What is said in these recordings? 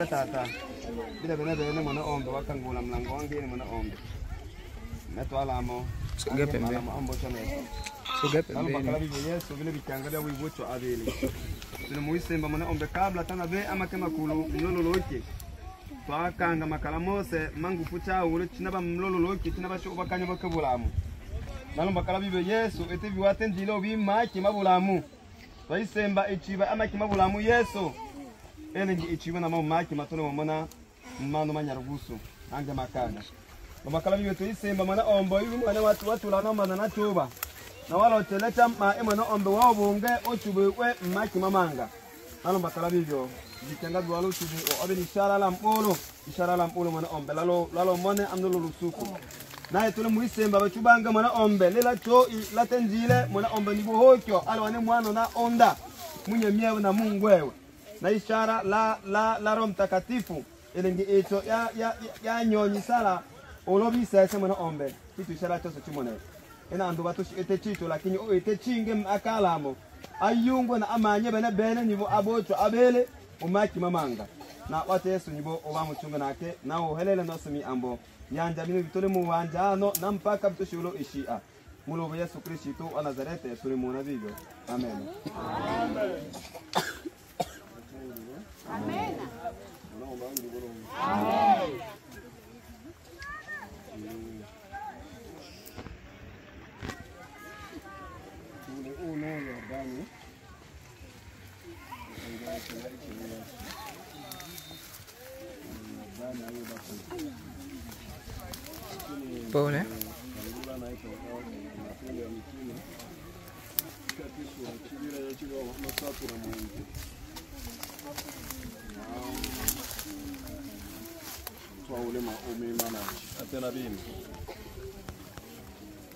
Tata bila bene mwana ombe wakangula mlango wangu ni mwana ombe metwala amo Soge pembe ambo chane soge pembe bakala bibi Yesu vile bikangalia wibocho abeli tuna muisemba mwana ombe kabla tana be ama kama kulu mlololoke twakanga makala mose mangu pucha ule chinaba mlololoke chinaba sho bakanya bakabulamu nalo bakala bibi Yesu etivi watendilo bimaki mabulamu twisemba echiba ama kimabulamu Yesu elengi ichiwe na mamaki matone wamona mmano manyarugusu ange makanga bamakala biyo tuisemba mana ombo ibi mwana watu lana mana na chuba na wala oteleta ma emana ombe wao bunge ochubwe mmaki mamanga hano bakala biyo bitenga bwalo tubu obeni ishara la mpolo mana ombe lalo mone amnolo lusuku naye tule muisemba bachubanga mana ombe lela cho latenjile mana ombe ni buhokyo alwane mwana na onda munye miewe na Mungu wewe na ishara la Roho Mtakatifu elengi echo ya nyonyi sala olobi sasa mwana ombe kitu ishara chose chimone ena ando batushi etechito lakini o etechinge akalamo ayungwe na amanye bene nibo abocho abele umaki mamanga na wate Yesu nibo obamuchunga nake na ohelele nosemi ambo yanja bino bitole mu wanjano na mpaka bitushilo ishia mulo Yesu Kristo wa Nazareth tuli muona vivyo amen amen. Amen. Amen. Pone.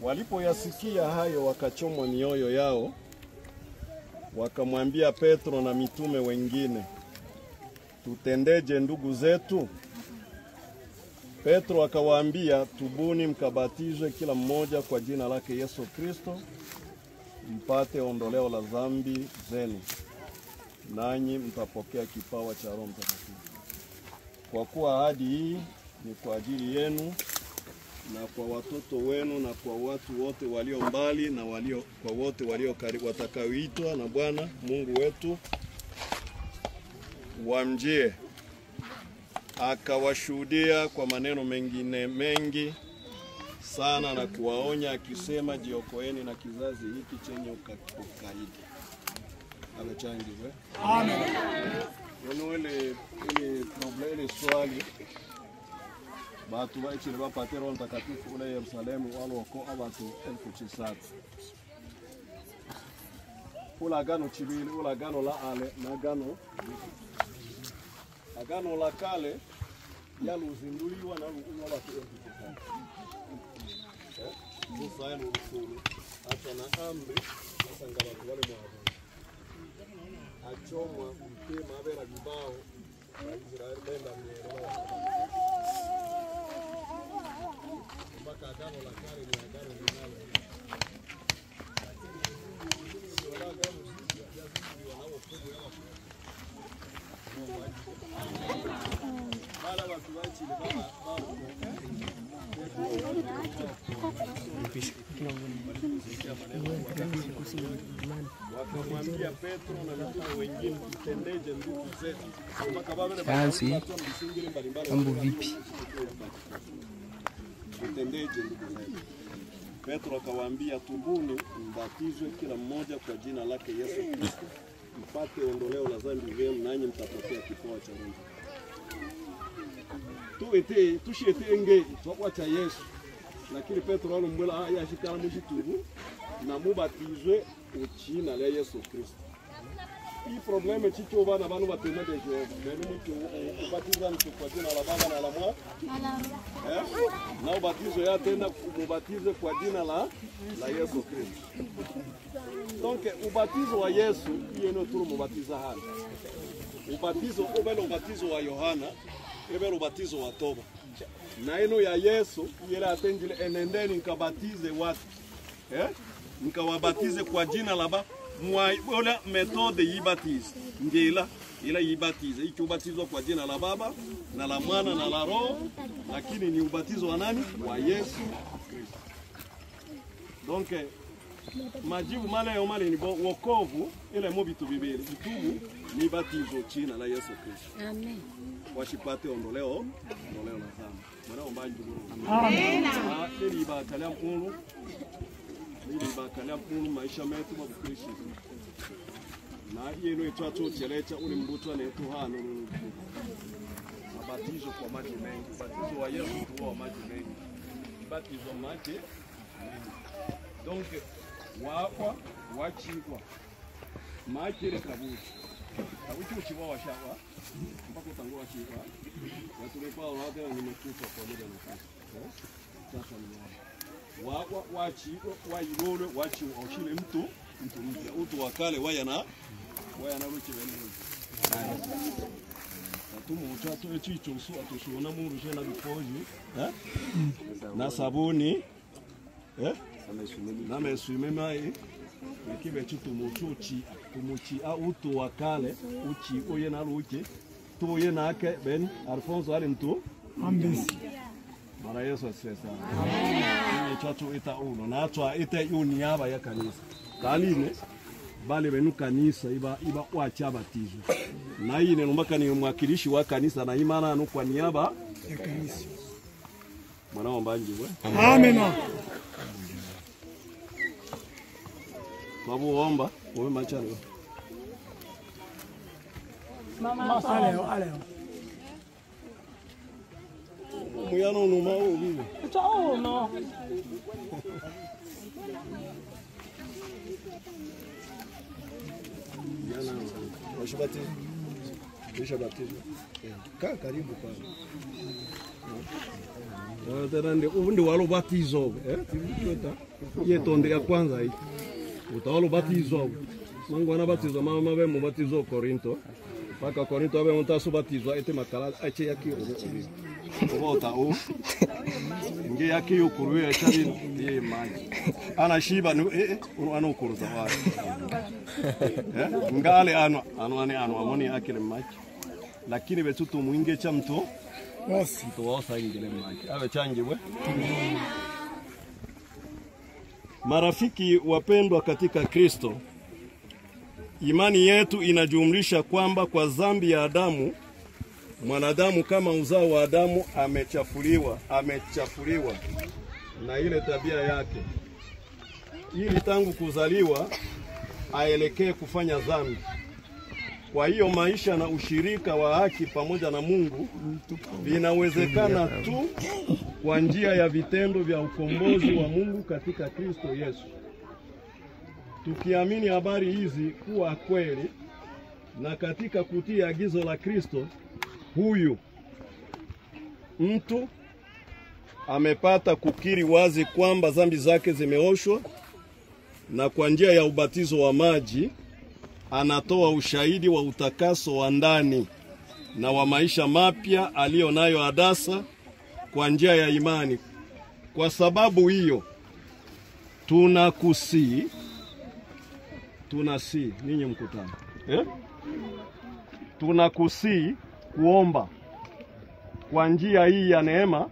Walipoyasikia hayo wakachomwa mioyo yao, wakamwambia Petro na mitume wengine, tutendeje ndugu zetu? Petro akawaambia, tubuni mkabatizwe kila mmoja kwa jina lake Yesu Kristo, mpate ondoleo la dhambi zenu, nanyi mtapokea kipawa cha Roho Mtakatifu. Kwa kuwa ahadi hii ni kwa ajili yenu na kwa watoto wenu na kwa watu wote walio mbali na kwa wote walio karibu watakaoitwa na Bwana Mungu wetu wamjie. Akawashuhudia kwa maneno mengine mengi sana na kuwaonya akisema, jiokoeni na kizazi hiki chenye ukaidi. Amechangiwe. Amen. Ile problemi swali batu baichile bapate Roho Mtakatifu ule Yerusalemu waloko abatu 1900. Ula agano chibili, ula agano la ale na agano la kale yaluzinduliwa na watu 1900. Sasa yenu usulu hata na amri sasa ngabatu wale mwabu achomwa mtema abera gibao Israeli benda mnero mpaka agano la kale ni agano linalo sio agano jipya wanao kuja wala watu wachi baba wakamwambia Petro na mitume wengine, tutendeje ndugu zetu? Yansi mambo vipi? Tutendeje ndugu zetu? Petro akawaambia, tubuni mbatizwe kila mmoja kwa jina lake Yesu Kristo, mpate ondoleo la dhambi zenu, nanyi mtapokea kipawa cha Roho. Tushete nge twacha Yesu, lakini Petro alomwela yashikana mushitubu na mubatizwe uchina la Yesu Kristo. Hii probleme chicho bana banu batenda de Jehova. Neno mtu ubatiza mtu kwa jina la Baba na la Mwana. Na ubatizo ya tenda kubatize kwa jina la Yesu Kristo. Donc ubatizo wa Yesu yeno turu mubatiza hana. Ubatizo ubelo ubatizo wa Yohana, ebelo ubatizo wa toba. Na eno ya Yesu yele atengile enendeni nkabatize watu. Nkawabatize kwa jina la Baba. Mwa ola metode yibatize ngela ila ibatize. Hiki ubatizo kwa jina la Baba na la Mwana na la Roho, lakini ni ubatizo wa nani? Wa Yesu Kristo. Donc majibu male ni wokovu ile mo bitu bibiri. Itubu ni batizo jina la Yesu Kristo. Amen. Washipate ondoleo na dhambi. Mwana ombaji Mungu. Amen. Ili ibakalia Mungu. Ili ibakalia Mungu maisha metu wa Kristo. Na yenu itacho chelecha uli mbutwa ne tuhano. Batizo kwa maji mengi. Batizo wa Yesu kwa maji mengi. Batizo maji. Donc wakwa wachikwa makire kabuti kabuti uchiwa washawa mpaka utango wachikwa watulepa wade ni mkufa pamoja na Kristo. Sasa ni wakwa wachikwa wairole wachi ushile mtu mpya utu wakale wayana ruchi wenu tumu utato echicho usu atushona mungu shena bipoju na sabuni na swime mai ikibe tumuchuchi tumuchi utu wakale uchi oye na ruche tu ye nake ben Alfonso ali mtu ambesi mara Yesu asesa amen chacho ita uno na atwa ita uniaba ya kanisa kaline bale benu kanisa iba wacha batizo na hii neno mpaka ni mwakilishi wa kanisa na imana anu kwa niaba ya kanisa mwana ombanji we amen. Babu omba, wewe machano. Mama aleo. Muyano no mau vive. Chao no. Yana, washibati. Washibatizo. Kaa karibu pale. Tena ndio walo batizo, yetonde ya kwanza hii. Utawalo batizo. Mungu anabatizwa mama be mubatizo Korinto. Paka Korinto abe mutaso batizwa ete makala ache yaki obi. Obota o. Nge yaki yokuruye chali ye maji. Ana shiba ano kuruza wa. Ngale ano amoni akile maji. Lakini betutu muinge cha mto. Basi tuosa ingile maji. Awe changiwe. Marafiki wapendwa katika Kristo, imani yetu inajumlisha kwamba kwa dhambi ya Adamu, mwanadamu kama uzao wa Adamu amechafuliwa na ile tabia yake, ili tangu kuzaliwa aelekee kufanya dhambi. Kwa hiyo maisha na ushirika wa haki pamoja na Mungu vinawezekana tu kwa njia ya vitendo vya ukombozi wa Mungu katika Kristo Yesu. Tukiamini habari hizi kuwa kweli na katika kutii agizo la Kristo, huyu mtu amepata kukiri wazi kwamba dhambi zake zimeoshwa, na kwa njia ya ubatizo wa maji anatoa ushahidi wa utakaso wa ndani na wa maisha mapya alionayo adasa kwa njia ya imani. Kwa sababu hiyo tunasi ninyi mkutano tunakusi kuomba kwa njia hii ya neema,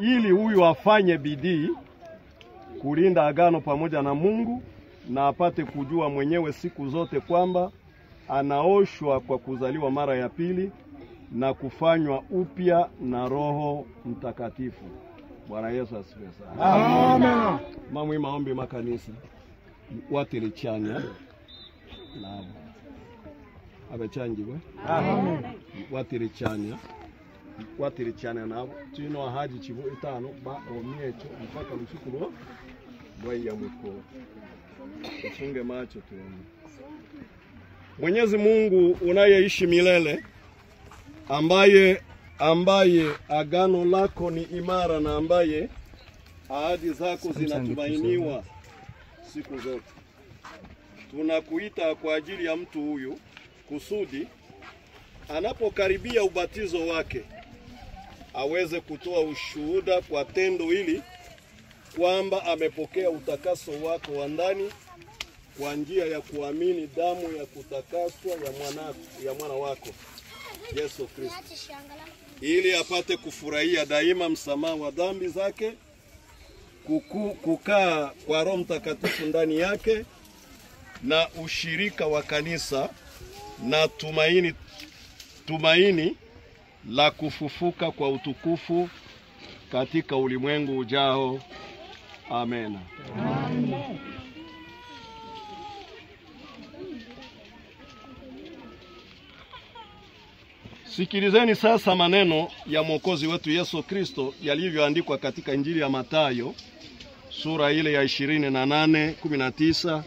ili huyu afanye bidii kulinda agano pamoja na Mungu na apate kujua mwenyewe siku zote kwamba anaoshwa kwa kuzaliwa mara ya pili na kufanywa upya na Roho Mtakatifu. Bwana Yesu asifiwe sana. Amen. Mamwe maombi makanisa watilichanya nabo abachangiwe. Amen. Watilichanya nabo tino haji chibu itano ba omiecho mpaka mshukuru bwa ya mko. Ufunge macho tuone. Mwenyezi Mungu unayeishi milele, ambaye agano lako ni imara na ambaye ahadi zako zinatumainiwa siku zote, tunakuita kwa ajili ya mtu huyu kusudi anapokaribia ubatizo wake aweze kutoa ushuhuda kwa tendo hili kwamba amepokea utakaso wako wa ndani kwa njia ya kuamini damu ya kutakaswa ya mwana wako Yesu Kristo, ili apate kufurahia daima msamaha wa dhambi zake, kukaa kwa Roho Mtakatifu ndani yake, na ushirika wa kanisa, na tumaini la kufufuka kwa utukufu katika ulimwengu ujao. Amen. Amen. Sikilizeni sasa maneno ya Mwokozi wetu Yesu Kristo yalivyoandikwa katika Injili ya Mathayo sura ile ya 28:19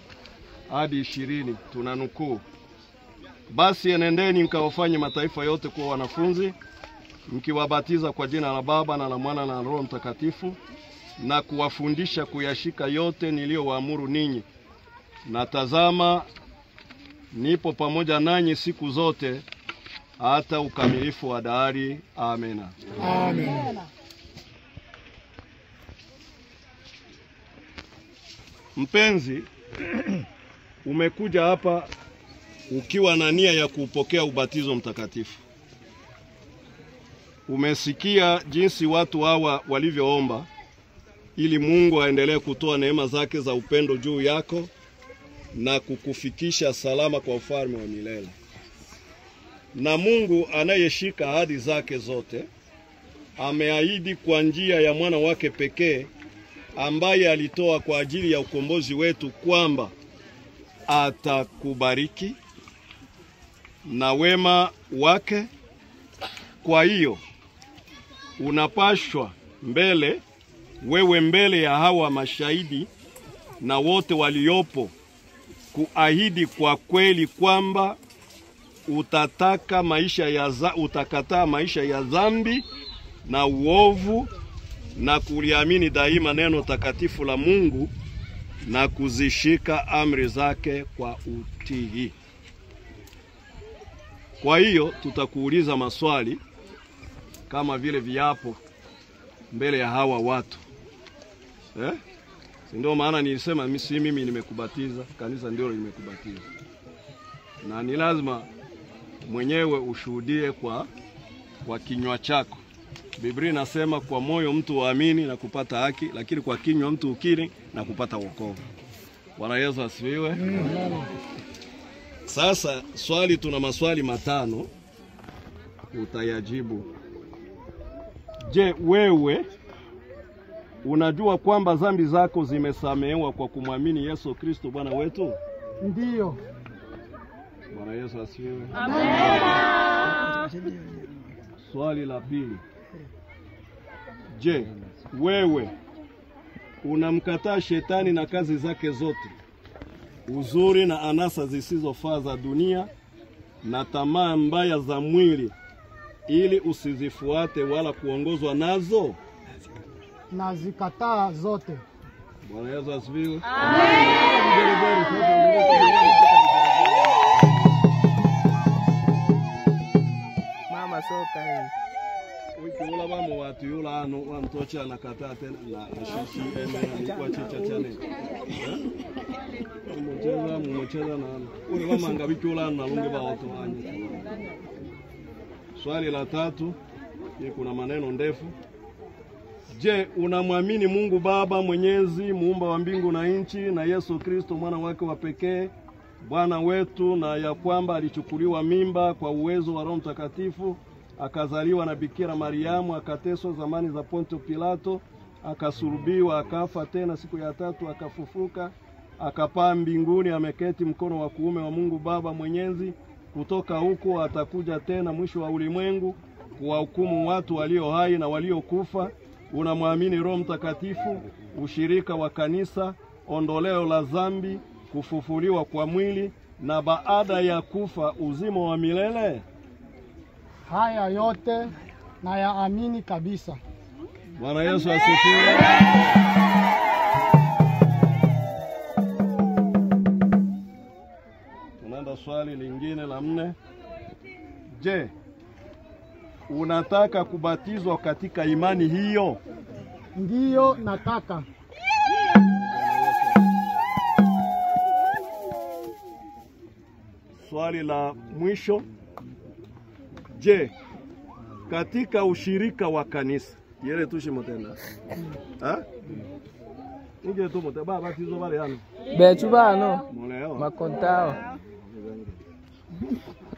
hadi 20. Tunanukuu: basi enendeni mkawafanye mataifa yote kuwa wanafunzi, mkiwabatiza kwa jina la Baba na la Mwana na Roho Mtakatifu, na kuwafundisha kuyashika yote niliyowaamuru ninyi. Na tazama, nipo pamoja nanyi siku zote hata ukamilifu wa dahari. Amena. Amen. Mpenzi, umekuja hapa ukiwa na nia ya kupokea ubatizo mtakatifu. Umesikia jinsi watu hawa walivyoomba ili Mungu aendelee kutoa neema zake za upendo juu yako na kukufikisha salama kwa ufalme wa milele. Na Mungu anayeshika ahadi zake zote ameahidi kwa njia ya mwana wake pekee, ambaye alitoa kwa ajili ya ukombozi wetu, kwamba atakubariki na wema wake. Kwa hiyo unapashwa wewe mbele ya hawa mashahidi na wote waliopo kuahidi kwa kweli kwamba utakataa maisha ya dhambi na uovu, na kuliamini daima neno takatifu la Mungu na kuzishika amri zake kwa utii. Kwa hiyo tutakuuliza maswali kama vile viapo mbele ya hawa watu. Ndio maana nilisema mimi nimekubatiza, kanisa ndio limekubatiza. Na ni lazima mwenyewe ushuhudie kwa kinywa chako. Biblia inasema kwa moyo mtu waamini na kupata haki, lakini kwa kinywa mtu ukiri na kupata wokovu. Bwana Yesu asifiwe. Sasa tuna maswali 5 utayajibu. Je, wewe unajua kwamba dhambi zako zimesamehewa kwa kumwamini Yesu Kristo Bwana wetu? Ndiyo. Bwana Yesu asifiwe. Amen. Swali la pili. Je, wewe unamkataa shetani na kazi zake zote, uzuri na anasa zisizofaa za dunia na tamaa mbaya za mwili, ili usizifuate wala kuongozwa nazo? Nazikataa zote. Bwana Yesu asifiwe. Mama soka hii. Ukiula bamu watu yula ano wamtocha nakataa tena na shishi alikuwa chicha chane. Mmocheza na ule mama ngabiki yula na lunge ba watu wanye. Swali la 3, kuna maneno ndefu. Je, unamwamini Mungu Baba Mwenyezi, muumba wa mbingu na nchi, na Yesu Kristo mwana wake wa pekee Bwana wetu, na ya kwamba alichukuliwa mimba kwa uwezo wa Roho Mtakatifu, akazaliwa na Bikira Mariamu, akateswa zamani za Ponto Pilato, akasulubiwa, akafa, tena siku ya 3 akafufuka, akapaa mbinguni, ameketi mkono wa kuume wa Mungu Baba Mwenyezi? Kutoka huko atakuja tena mwisho wa ulimwengu kuwahukumu watu walio hai na waliokufa. Unamwamini Roho Mtakatifu, ushirika wa kanisa, ondoleo la dhambi, kufufuliwa kwa mwili, na baada ya kufa uzima wa milele? Haya yote na yaamini kabisa. Bwana Yesu asifiwe. Tunaenda swali lingine la 4. Je, unataka kubatizwa katika imani hiyo? Ndiyo, nataka. swali la mwisho. Je, katika ushirika wa kanisa yele tushimotenda uje tu mote baba tizo bale hano Betu bano moleo makontao.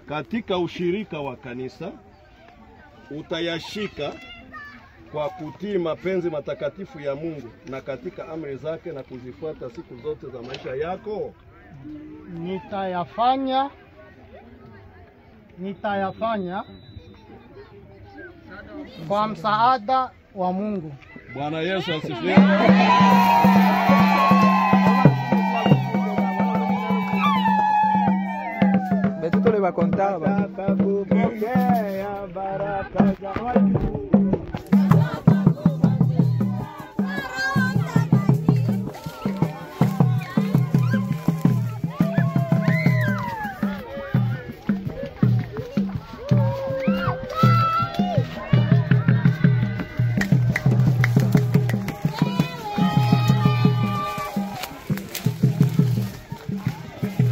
Katika ushirika wa kanisa utayashika kwa kutii mapenzi matakatifu ya Mungu na katika amri zake na kuzifuata siku zote za maisha yako. Nitayafanya kwa msaada wa Mungu. Bwana Yesu asifiwe. Betu tole makontao ba. Kupokea baraka za Mungu.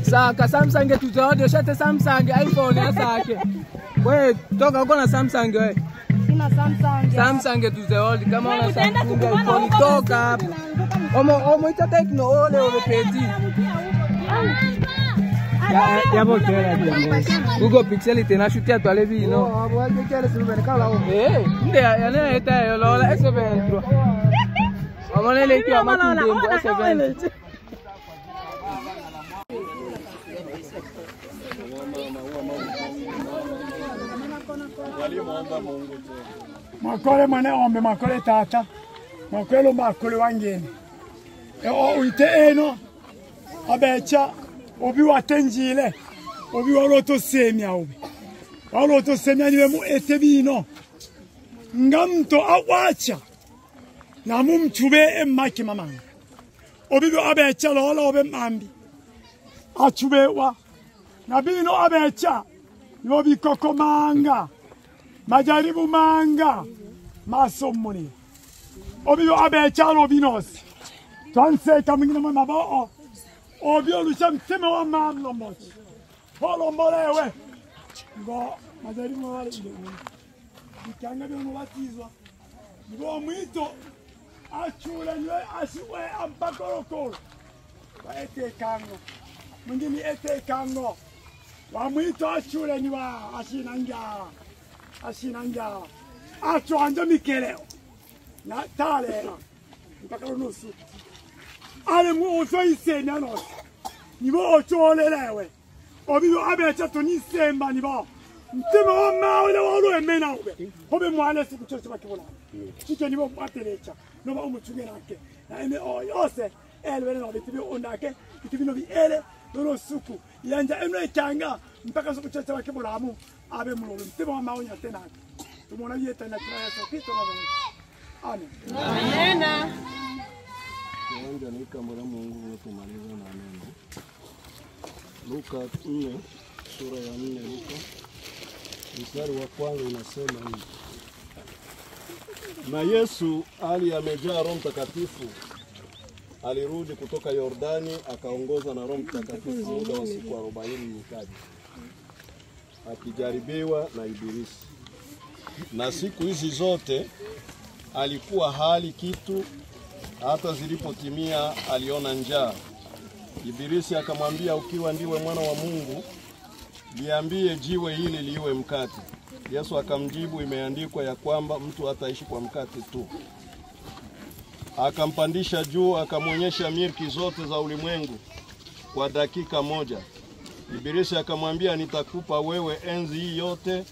Saka Samsung tuzaode shate Samsung iPhone asake. Wewe toka uko na Samsung wewe. Sina Samsung. Samsung tuzaode kama una Samsung iPhone toka hapo. Omo ita Tecno ole peti. Ya bokera diambe. Google Pixel tena shutia tu ale vino. Oh, abo kele sibe kala o. Nde yana eta yo lola S23. Amone le kwa matunde S23. Makole mwana ombe makole tata. Makole makole wangeni. O uite eno. Abecha obi watenjile. Obi waloto semia obi. Waloto semia niwe mu etebino. Ngamto awacha. Na mumchube emmaki mamanga. Obi abecha lola obe mambi. Achubewa. Nabino abecha. Lobi koko manga. Majaribu manga. Masomuni. Obiyo abecha lobinos. Twanse kamingina mabao. Obiyo lucham teme wa mamlo mochi. Polo mbolewe. Ngo majaribu wale ile. Ikanga byo mubatizwa. Ngo mwito achula niwe asiwe ampakorokolo. Ete kango. Mwingine ete kango. Wa mwito achule niwa asina njala. Acho anja mikeleo. Na talera. Mpaka nusu. Ale mu oso isenya no. Nibo ocholelewe. Obiyo abecha to ni semba nibo. Mtema wa mawe walo emena ube. Hobe mwale siku chocho bakibona. Kike nibo batelecha. No ba umuchungera ke. Na eme o yose elwele no bitibi ondake. Bitibi no bi ele no suku. Yanja eno ekanga mpaka siku chocho bakibolamu abe mulolo. Mtema wa mawe nyatena. Tumona yeta na tuna Yesu Kristo na Mungu. Amen. Amen. Tuanze ni kama Mungu wetu maliza na neno. Luka 4 sura ya 4 Luka. Mstari wa kwanza unasema hivi. Na Yesu amejaa Roho Mtakatifu. Alirudi kutoka Yordani akaongoza na Roho Mtakatifu muda wa siku 40 nyikani. Akijaribiwa na Ibilisi. Na siku hizi zote alikuwa hali kitu, hata zilipotimia aliona njaa. Ibilisi akamwambia, ukiwa ndiwe mwana wa Mungu, niambie jiwe hili liwe mkate. Yesu akamjibu, imeandikwa ya kwamba mtu hataishi kwa mkate tu. Akampandisha juu, akamwonyesha milki zote za ulimwengu kwa dakika moja. Ibilisi akamwambia, nitakupa wewe enzi hii yote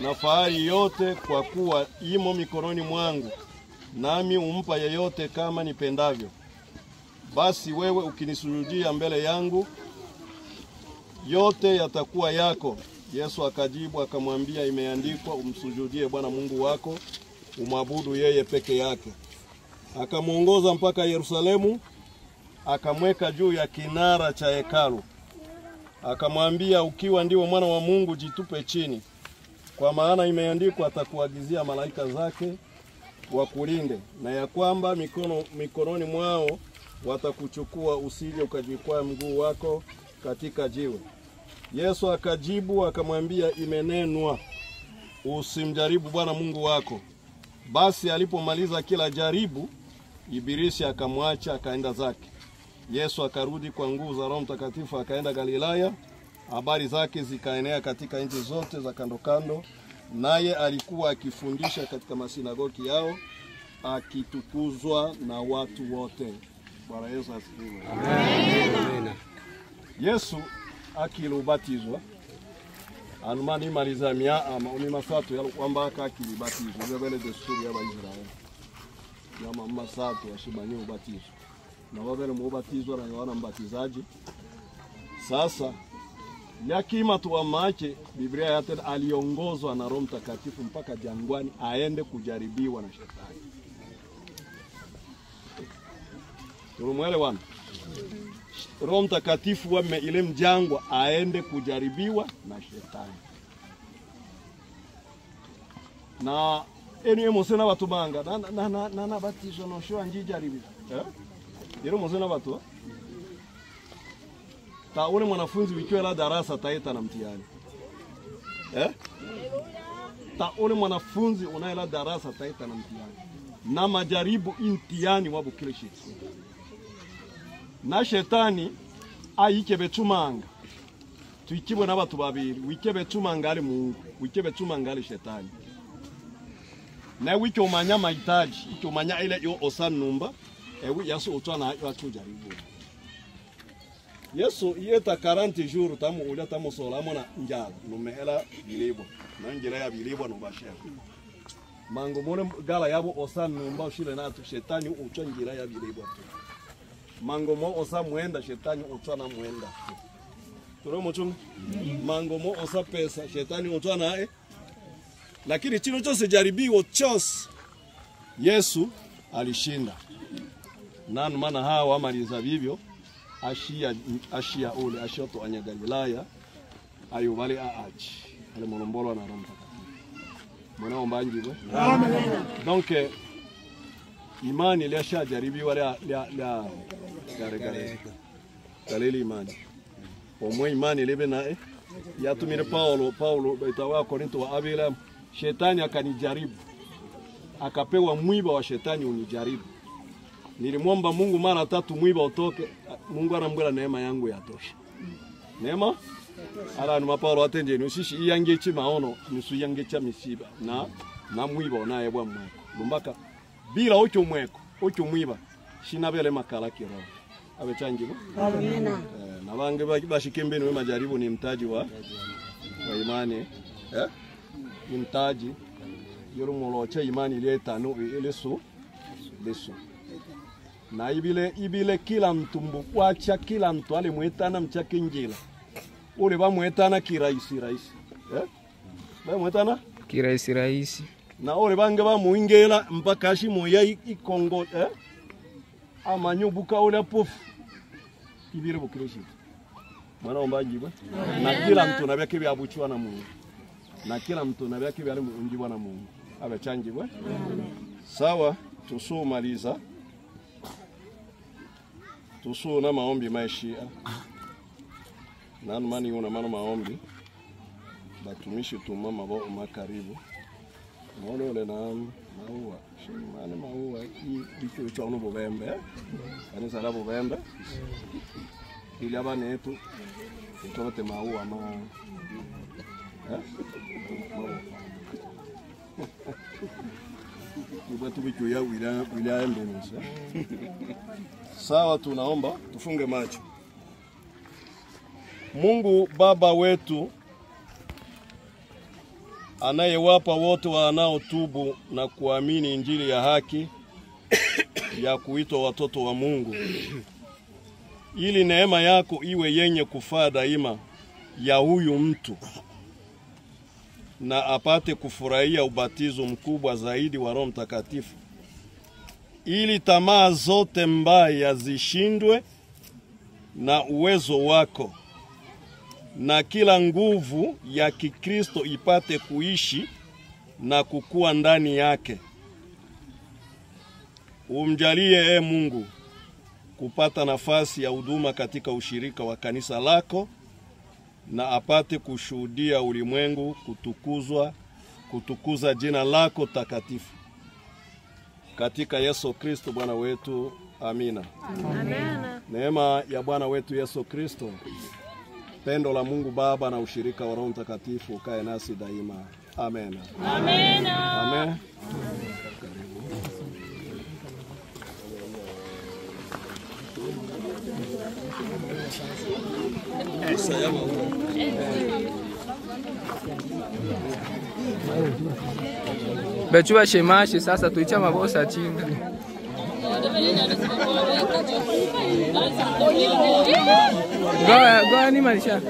na fahari yote, kwa kuwa imo mikononi mwangu, nami umpa yeyote kama nipendavyo. Basi wewe ukinisujudia mbele yangu, yote yatakuwa yako. Yesu akajibu akamwambia, imeandikwa, umsujudie Bwana Mungu wako, umwabudu yeye peke yake. Akamuongoza mpaka Yerusalemu, akamweka juu ya kinara cha hekalu. Akamwambia, ukiwa ndiwe mwana wa Mungu, jitupe chini, kwa maana imeandikwa, atakuagizia malaika zake wakulinde, na ya kwamba mikononi mwao watakuchukua, usije ukajikwaa mguu wako katika jiwe. Yesu akajibu akamwambia, imenenwa, usimjaribu Bwana Mungu wako. Basi alipomaliza kila jaribu, Ibilisi akamwacha akaenda zake. Yesu akarudi kwa nguvu za Roho Mtakatifu akaenda Galilaya. Habari zake zikaenea katika nchi zote za kando kando, naye alikuwa akifundisha katika masinagogi yao, akitukuzwa na watu wote. Bwana Yesu asifiwe. Amen. Yesu akilubatizwa anumani malizamia ama masatu yalo kwamba akilibatizwa bebele desturi ya Waisraeli. Nyama masatu yashibanye ubatizo. Na wabele mubatizwa na Yohana Mbatizaji. Sasa yakima tuwa mache, Biblia yate aliongozwa na Roho Mtakatifu mpaka jangwani aende kujaribiwa na shetani. Turumwele wana. Roho Mtakatifu wame ile mjangwa aende kujaribiwa na shetani. Na eni mosena watu banga na batizo no sho anji jaribi. Ero mosena watu. Ta ule mwanafunzi wikiwa la darasa taita na mtihani. Ta ule mwanafunzi unaela darasa taita na mtihani. Na majaribu imtihani wabu kile shetani. Na shetani ayikebe tumanga. Tuikibwe na watu babiri, wikebe tumanga ali Mungu, wikebe tumanga ali shetani. Na wiki umanya mahitaji, wiki umanya ile yo osanumba, ewi yaso otwana watu jaribu. Yesu yeta 40 jours tamu ulia tamu solamo na njala, numehela bilibo. Na njira ya bilibo no bashera. Mango mone gala yabo osanumba ushile na shetani ucho njira ya bilibo. Mangomo osa muenda shetani utwana muenda. Turomo chungu. Mangomo osa pesa shetani utwana nae. Lakini chino chose jaribiwo chose Yesu alishinda. Nanu maana hawa wamaliza vivyo ashia ule ashoto anya Galilaya ayubali aachi. Ale monombolo na Roho Mtakatifu. Mwana ombanji we. Amen. Donc imani liasha jaribiwa la kaleli imani. Omwe imani lebe nae yatumire Paulo itawa Korinto wa abela shetani akanijaribu. Akapewa mwiba wa shetani unijaribu. Nilimwomba Mungu mara 3 mwiba utoke. Mungu anambwela neema yangu yatosha. Neema? Ala ni Paulo atenje ni shishi iyange chimaono nisu yange cha misiba na mwiba onaye bwa mweko. Lumbaka bila ocho mweko, ocho mwiba, shinabele makala kiroho. Abechangibo? Amina. Na bange bashikembe ni majaribu ni mtaji wa imani. Ni mtaji. Yoro molocha imani ile tano ile su. Na ibile kila mtu mbukwacha kila mtu ale mwetana mchake njila. Ule ba mwetana kiraisi. Ba mwetana kiraisi. Na ole bange ba muingela mpaka ashimo ya ikongo amanyubuka ole pofu ibire bukreshi mwana ombanji ba na kila mtu na byake byabuchwa na Mungu na kila mtu na byake byali munjibwa na Mungu abachanji bwa sawa tusumaliza na maombi maishia nanu mani una mano maombi batumishi tumama ba makaribu Molo le na maua, shimane maua ikiwa chono bobembe, kanisa la bobembe, ili abane yetu tutote maua ma, Nibatu bicho ya wilaya mbenesa. Sawa, tunaomba tufunge macho. Mungu Baba wetu anayewapa wote wanaotubu na kuamini injili ya haki ya kuitwa watoto wa Mungu, ili neema yako iwe yenye kufaa daima ya huyu mtu na apate kufurahia ubatizo mkubwa zaidi wa Roho Mtakatifu, ili tamaa zote mbaya zishindwe na uwezo wako, na kila nguvu ya Kikristo ipate kuishi na kukua ndani yake. Umjalie Mungu kupata nafasi ya huduma katika ushirika wa kanisa lako, na apate kushuhudia ulimwengu kutukuza jina lako takatifu. Katika Yesu Kristo Bwana wetu. Amina. Amena. Neema ya Bwana wetu Yesu Kristo, pendo la Mungu Baba na ushirika wa Roho Mtakatifu kae nasi daima. Amen. Amena. Amen. Bechua shemashi sasa tuicha mabosa chinga. Go ni manisha.